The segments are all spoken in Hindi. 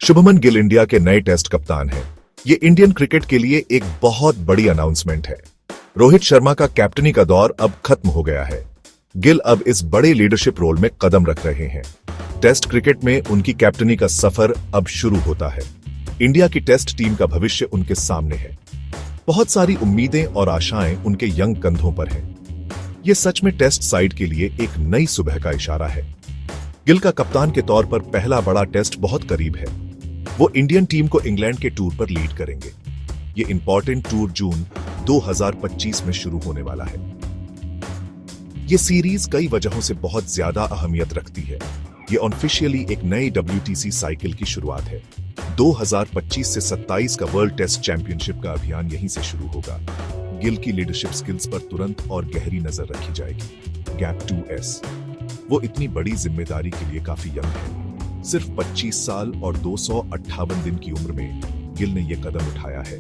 शुभमन गिल इंडिया के नए टेस्ट कप्तान हैं। ये इंडियन क्रिकेट के लिए एक बहुत बड़ी अनाउंसमेंट है। रोहित शर्मा का कैप्टनी का दौर अब खत्म हो गया है। गिल अब इस बड़े लीडरशिप रोल में कदम रख रहे हैं। टेस्ट क्रिकेट में उनकी कैप्टनी का सफर अब शुरू होता है। इंडिया की टेस्ट टीम का भविष्य उनके सामने है। बहुत सारी उम्मीदें और आशाएं उनके यंग कंधों पर हैं। ये सच में टेस्ट साइड के लिए एक नई सुबह का इशारा है। गिल का कप्तान के तौर पर पहला बड़ा टेस्ट बहुत करीब है। वो इंडियन टीम को इंग्लैंड के टूर पर लीड करेंगे। ये इंपॉर्टेंट टूर जून 2025 में शुरू होने वाला है। ये सीरीज कई वजहों से बहुत ज्यादा अहमियत रखती है। ये ऑफिशियली एक नई WTC साइकिल की शुरुआत है। 2025 से 27 का वर्ल्ड टेस्ट चैंपियनशिप का अभियान यहीं से शुरू होगा। गिल की लीडरशिप स्किल्स पर तुरंत और गहरी नजर रखी जाएगी। गैप 2S वो इतनी बड़ी जिम्मेदारी के लिए काफी यंग है। सिर्फ 25 साल और 258 दिन की उम्र में गिल ने यह कदम उठाया है।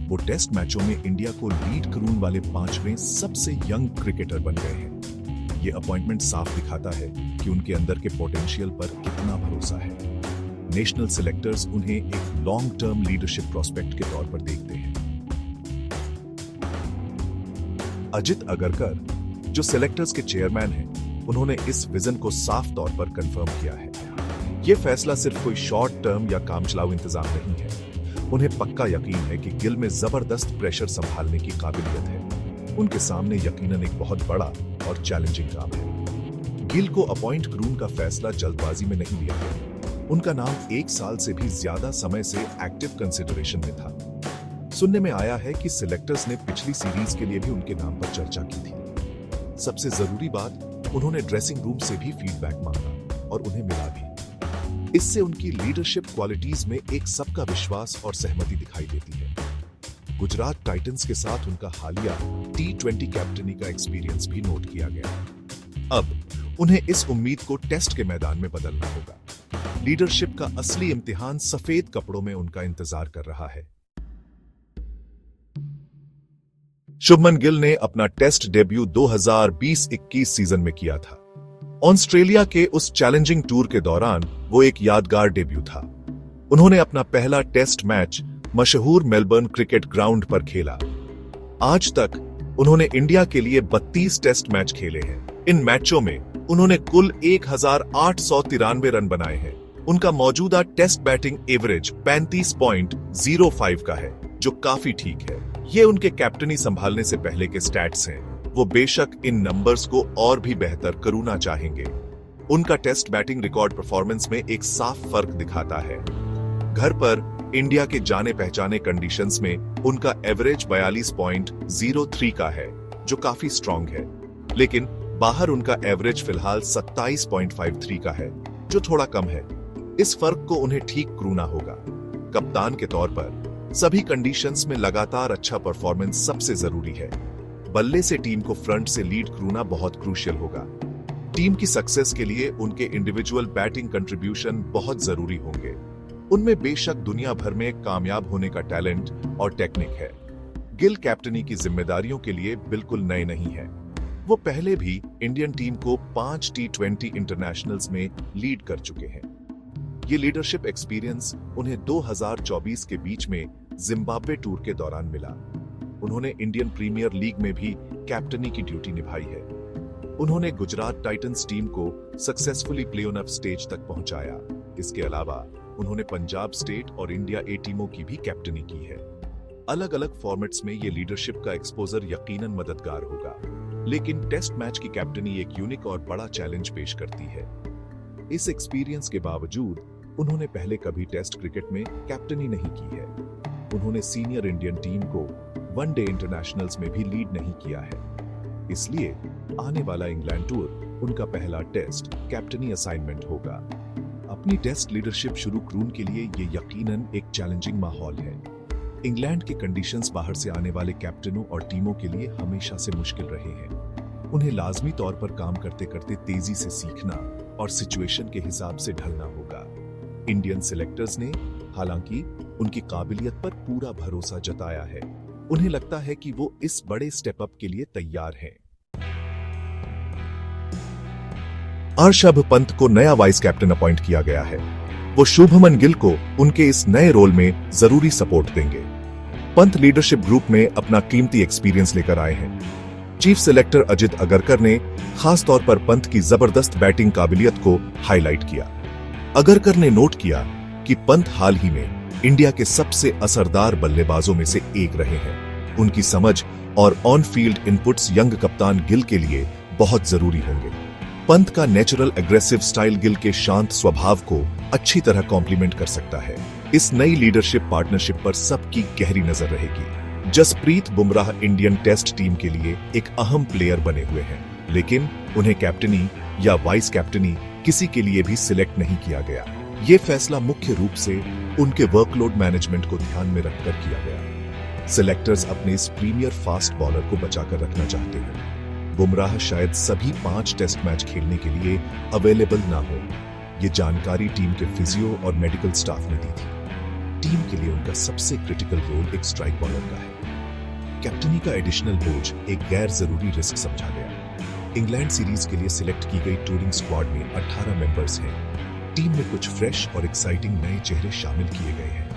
वो टेस्ट मैचों में इंडिया को लीड करून वाले 5वें सबसे यंग क्रिकेटर बन गए हैं। ये अपॉइंटमेंट साफ दिखाता है कि उनके अंदर के पोटेंशियल पर कितना भरोसा है। नेशनल सिलेक्टर्स उन्हें एक लॉन्ग टर्म लीडरशिप प्रोस्पेक्ट के तौर पर देखते हैं। अजित अगरकर, जो सिलेक्टर्स के चेयरमैन हैं, उन्होंने इस विजन को साफ तौर पर कंफर्म किया है। ये फैसला सिर्फ कोई शॉर्ट टर्म या कामचलाऊ इंतजाम नहीं है। उन्हें पक्का यकीन है कि गिल में जबरदस्त प्रेशर संभालने की काबिलियत है। उनके सामने यकीनन एक बहुत बड़ा और चैलेंजिंग काम है। गिल को अपॉइंट करून का फैसला जल्दबाजी में नहीं लिया गया। उनका नाम 1 साल से भी ज्यादा समय से एक्टिव कंसिडरेशन में था। सुनने में आया है कि सिलेक्टर्स ने पिछली सीरीज के लिए भी उनके नाम पर चर्चा की थी। सबसे जरूरी बात, उन्होंने ड्रेसिंग रूम से भी फीडबैक मांगा और उन्हें मिला भी। इससे उनकी लीडरशिप क्वालिटीज में एक सबका विश्वास और सहमति दिखाई देती है। गुजरात टाइटंस के साथ उनका हालिया T20 कैप्टनी का एक्सपीरियंस भी नोट किया गया। अब उन्हें इस उम्मीद को टेस्ट के मैदान में बदलना होगा। लीडरशिप का असली इम्तिहान सफेद कपड़ों में उनका इंतजार कर रहा है। शुभमन गिल ने अपना टेस्ट डेब्यू 2020-21 सीजन में किया था। ऑस्ट्रेलिया के उस चैलेंजिंग टूर के दौरान वो एक यादगार डेब्यू था। उन्होंने अपना पहला टेस्ट मैच मशहूर मेलबर्न क्रिकेट ग्राउंड पर खेला। आज तक उन्होंने इंडिया के लिए 32 टेस्ट मैच खेले हैं। इन मैचों में उन्होंने कुल 1893 रन बनाए हैं। उनका मौजूदा टेस्ट बैटिंग एवरेज 35.05 का है, जो काफी ठीक है। ये उनके कैप्टनी संभालने से पहले के स्टैट्स हैं। वो बेशक इन नंबर्स को और भी बेहतर करना चाहेंगे। उनका टेस्ट बैटिंग रिकॉर्ड परफॉर्मेंस में एक साफ फर्क दिखाता है। घर पर इंडिया के जाने पहचाने कंडीशंस में उनका एवरेज 42.03 का है, जो काफी स्ट्रॉन्ग है। लेकिन बाहर उनका एवरेज फिलहाल 27.53 का है, जो थोड़ा कम है। इस फर्क को उन्हें ठीक करना होगा। कप्तान के तौर पर सभी कंडीशंस में लगातार अच्छा परफॉर्मेंस सबसे जरूरी है। बल्ले से टीम को फ्रंट से लीड करना बहुत क्रूशियल होगा। टीम की सक्सेस के लिए उनके इंडिविजुअल बैटिंग कंट्रीब्यूशन बहुत जरूरी होंगे। उनमें बेशक दुनिया भर में कामयाब होने का टैलेंट और टेक्निक है। गिल कैप्टनी की जिम्मेदारियों के लिए बिल्कुल नए नहीं है। वो पहले भी इंडियन टीम को 5 T20 इंटरनेशनल्स में लीड कर चुके हैं। ये लीडरशिप एक्सपीरियंस उन्हें 2024 के बीच में जिम्बाब्वे टूर के दौरान मिला। उन्होंने इंडियन प्रीमियर लीग में भी कैप्टनी की ड्यूटी निभाई है। उन्होंने गुजरात टाइटंस टीम को सक्सेसफुली प्ले-ऑफ स्टेज तक पहुंचाया। इसके अलावा उन्होंने पंजाब स्टेट और इंडिया ए टीमों की भी कैप्टनी की है। अलग अलग फॉर्मेट्स में ये लीडरशिप का एक्सपोजर यकीनन मददगार होगा। लेकिन टेस्ट मैच की कैप्टनी एक यूनिक और बड़ा चैलेंज पेश करती है। इस एक्सपीरियंस के बावजूद उन्होंने पहले कभी टेस्ट क्रिकेट में कैप्टनी नहीं की है। उन्होंने सीनियर इंडियन टीम को वनडे इंटरनेशनल्स में भी लीड नहीं किया है। इसलिए आने वाला इंग्लैंड टूर उनका पहला टेस्ट कैप्टनी असाइनमेंट होगा। अपनी टेस्ट लीडरशिप शुरू करून के लिए ये यकीनन एक चैलेंजिंग माहौल है। इंग्लैंड के कंडीशंस बाहर से आने वाले कैप्टनों और टीमों के लिए हमेशा से मुश्किल रहे हैं। उन्हें लाजमी तौर पर काम करते करते तेजी से सीखना और सिचुएशन के हिसाब से ढलना होगा। इंडियन सिलेक्टर्स ने हालांकि उनकी काबिलियत पर पूरा भरोसा जताया है। उन्हें लगता है कि वो इस बड़े स्टेप अप के लिए तैयार हैं। ऋषभ पंत को नया वाइस कैप्टन अपॉइंट किया गया है। वो शुभमन गिल को उनके इस नए रोल में जरूरी सपोर्ट देंगे। पंत लीडरशिप ग्रुप में अपना कीमती एक्सपीरियंस लेकर आए हैं। चीफ सिलेक्टर अजित अगरकर ने खास तौर पर पंत की जबरदस्त बैटिंग काबिलियत को हाईलाइट किया। अगरकर ने नोट किया कि पंत हाल ही में इंडिया के सबसे असरदार बल्लेबाजों में से एक रहे हैं। उनकी समझ और ऑन फील्ड इनपुट्स यंग कप्तान गिल के लिए बहुत जरूरी होंगे। पंत का नेचुरल एग्रेसिव स्टाइल गिल के शांत स्वभाव को अच्छी तरह कॉम्प्लीमेंट कर सकता है। इस नई लीडरशिप पार्टनरशिप पर सबकी गहरी नजर रहेगी। Jasprit Bumrah Indian test team के लिए एक अहम प्लेयर बने हुए हैं, लेकिन उन्हें कैप्टनी या वाइस कैप्टनी किसी के लिए भी सिलेक्ट नहीं किया गया। ये फैसला मुख्य रूप से उनके वर्कलोड मैनेजमेंट को ध्यान में रखकर किया गया। सिलेक्टर्स अपने इस प्रीमियर फास्ट बॉलर को बचाकर रखना चाहते हैं। बुमराह शायद सभी 5 टेस्ट मैच खेलने के लिए अवेलेबल ना हो। ये जानकारी टीम के फिजियो और मेडिकल स्टाफ ने दी थी। टीम के लिए उनका सबसे क्रिटिकल रोल एक स्ट्राइक बॉलर का है। कैप्टनी का एडिशनल बोझ एक गैर जरूरी रिस्क समझा गया। इंग्लैंड सीरीज के लिए सिलेक्ट की गई टूरिंग स्क्वाड में 18 मेंबर्स हैं। टीम में कुछ फ्रेश और एक्साइटिंग नए चेहरे शामिल किए गए हैं।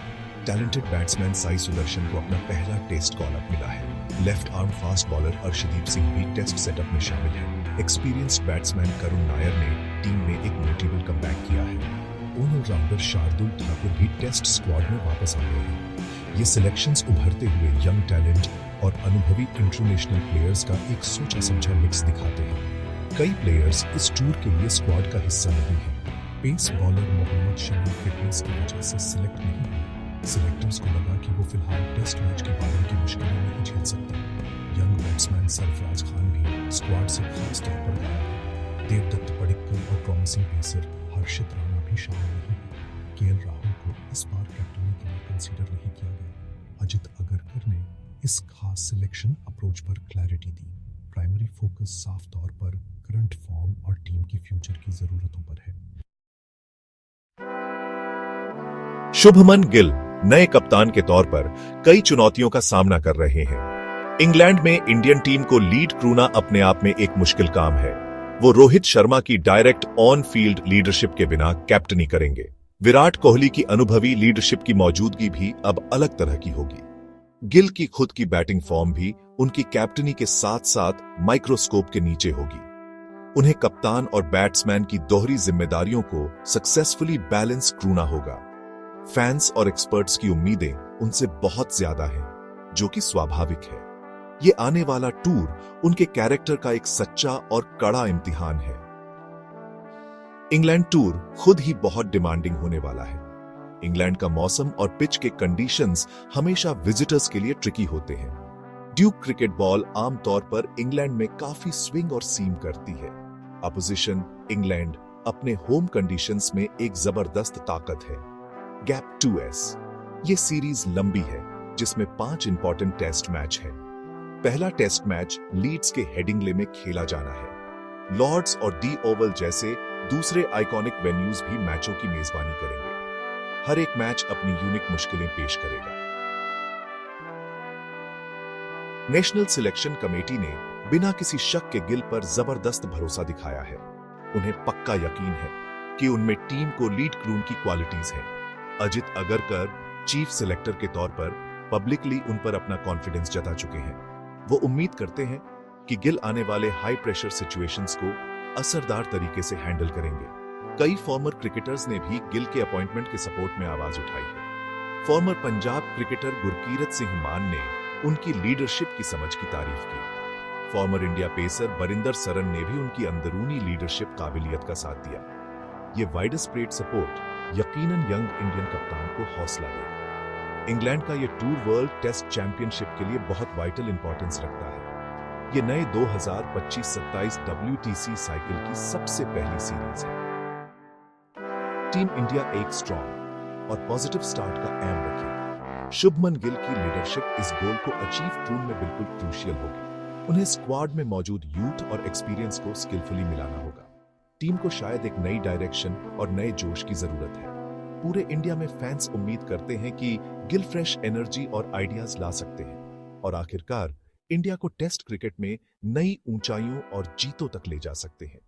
टैलेंटेड बैट्समैन साई सुदर्शन को अपना पहला टेस्ट कॉल अप मिला है। Left arm fast bowler Arshdeep Singh भी टेस्ट सेटअप में शामिल है। एक्सपीरियंस्ड बैट्समैन करुण नायर ने टीम में एक नोटेबल कमबैक किया है। ऑलराउंडर शार्दुल ठाकुर भी टेस्ट स्क्वाड में वापस आ गए हैं। ये सिलेक्शंस उभरते हुए यंग टैलेंट और अनुभवी इंटरनेशनल प्लेयर्स का एक सोचा समझा मिक्स दिखाते हैं। कई प्लेयर्स इस टूर के लिए स्क्वाड का हिस्सा नहीं है। Pace bowler Mohammed Shami fitness की वजह से सिलेक्ट नहीं हुए। सिलेक्टर्स को लगा कि वो फिलहाल टेस्ट मैच के बारे की मुश्किलें नहीं झेल सकते। यंग बैट्समैन सरफराज खान भी स्क्वाड से खास तौर पर गायब है। देवदत्त पडिक्कल और प्रॉमिसिंग पेसर हर्षित राणा भी शामिल नहीं है। केएल राहुल को इस बार कैप्टनी के लिए कंसीडर नहीं किया गया। अजित अगरकर ने इस खास सिलेक्शन अप्रोच पर क्लैरिटी दी। प्राइमरी फोकस साफ तौर पर करंट फॉर्म और टीम की फ्यूचर की जरूरतों पर है। शुभमन गिल नए कप्तान के तौर पर कई चुनौतियों का सामना कर रहे हैं। इंग्लैंड में इंडियन टीम को लीड क्रूना अपने आप में एक मुश्किल काम है। वो रोहित शर्मा की डायरेक्ट ऑन फील्ड लीडरशिप के बिना कैप्टनी करेंगे। विराट कोहली की अनुभवी लीडरशिप की मौजूदगी भी अब अलग तरह की होगी। गिल की खुद की बैटिंग फॉर्म भी उनकी कैप्टनी के साथ साथ माइक्रोस्कोप के नीचे होगी। उन्हें कप्तान और बैट्समैन की दोहरी जिम्मेदारियों को सक्सेसफुली बैलेंस क्रूना होगा। फैंस और एक्सपर्ट्स की उम्मीदें उनसे बहुत ज्यादा हैं, जो कि स्वाभाविक है। ये आने वाला टूर उनके कैरेक्टर का एक सच्चा और कड़ा इम्तिहान है। इंग्लैंड टूर खुद ही बहुत डिमांडिंग होने वाला है। इंग्लैंड का मौसम और पिच के कंडीशंस हमेशा विजिटर्स के लिए ट्रिकी होते हैं। ड्यूक क्रिकेट बॉल आमतौर पर इंग्लैंड में काफी स्विंग और सीम करती है। अपोजिशन इंग्लैंड अपने होम कंडीशंस में एक जबरदस्त ताकत है। गैप 2S ये सीरीज लंबी है, जिसमें 5 इंपॉर्टेंट टेस्ट मैच है। पहला टेस्ट मैच लीड्स के हेडिंगले में खेला जाना है। लॉर्ड्स और डी ओवल जैसे दूसरे आइकॉनिक वेन्यूज भी मैचों की मेजबानी करेंगे। हर एक मैच अपनी यूनिक मुश्किलें पेश करेगा। नेशनल सिलेक्शन कमेटी ने बिना किसी शक के गिल पर जबरदस्त भरोसा दिखाया है। उन्हें पक्का यकीन है कि उनमें टीम को लीड क्रून की क्वालिटीज हैं। अजित अगरकर चीफ सिलेक्टर के तौर पर पब्लिकली उन पर अपना कॉन्फिडेंस जता चुके हैं। वो उम्मीद करते हैं कि गिल आने वाले हाई प्रेशर सिचुएशंस को असरदार तरीके से हैंडल करेंगे। कई फॉर्मर क्रिकेटर्स ने भी गिल के अपॉइंटमेंट के सपोर्ट में आवाज उठाई है। फॉर्मर पंजाब क्रिकेटर गुरकीरत सिंह मान ने उनकी लीडरशिप की समझ की तारीफ की। Farmer India pacer Barinder Saran ने भी उनकी अंदरूनी लीडरशिप काबिलियत का साथ दिया। ये वाइड स्प्रेड सपोर्ट यकीनन यंग इंडियन कप्तान को हौसला दे। इंग्लैंड का ये टूर वर्ल्ड टेस्ट चैंपियनशिप के लिए बहुत वाइटल इंपॉर्टेंस रखता है। ये नए 2025-27 WTC साइकिल की सबसे पहली सीरीज है। टीम इंडिया एक स्ट्रॉन्ग और पॉजिटिव स्टार्ट का एम रखेगी। शुभमन गिल की लीडरशिप इस गोल को अचीव टूर में बिल्कुल क्रूशियल होगी। उन्हें स्क्वाड में मौजूद यूथ और एक्सपीरियंस को स्किलफुली मिलाना होगा। टीम को शायद एक नई डायरेक्शन और नए जोश की जरूरत है। पूरे इंडिया में फैंस उम्मीद करते हैं कि गिल फ्रेश एनर्जी और आइडियाज ला सकते हैं और आखिरकार इंडिया को टेस्ट क्रिकेट में नई ऊंचाइयों और जीतों तक ले जा सकते हैं।